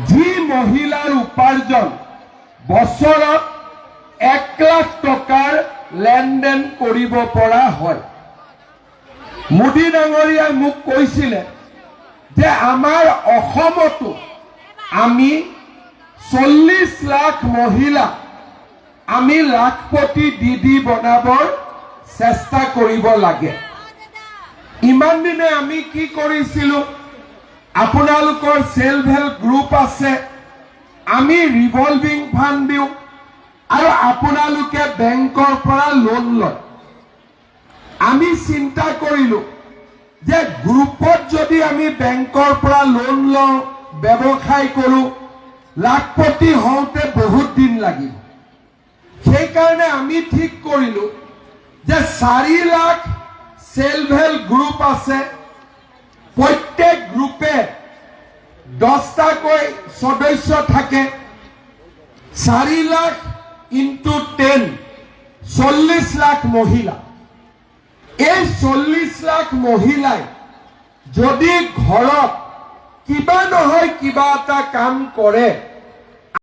যি মহিলাৰ উপাৰ্জন বছৰত 1 লাখ টকাৰ লেনদেন কৰিব পৰা হয়। মোদী ডাঙৰীয়াই মোক কৈছিলে যে আমাৰ অসমতো আমি 40 লাখ মহিলা আমি লাখপতি দিদি বনাবৰ চেষ্টা কৰিব লাগে। ইমান দিনে আমি কি কৰিছিলো, আপোনালোকৰ সেলফ হেল্প গ্ৰুপ আছে, আমি ৰিভলভিং ফাণ্ড দিওঁ আৰু আপোনালোকে বেংকৰ পৰা লোন লয়। আমি চিন্তা কৰিলো যে গ্ৰুপত যদি আমি বেংকৰ পৰা লোন লওঁ, ব্যৱসায় কৰোঁ, লাখপতি হওঁতে বহুত দিন লাগিব। সেইকাৰণে আমি ঠিক কৰিলো যে 4 লাখ সেলফ হেল্প গ্ৰুপ আছে, প্ৰত্যেক গ্ৰুপে 10টাকৈ সদস্য থাকে। 4 লাখ ইনটু 10 40 লাখ মহিলা। এই 40 লাখ মহিলাই যদি ঘৰত কিবা নহয় কিবা এটা কাম কৰে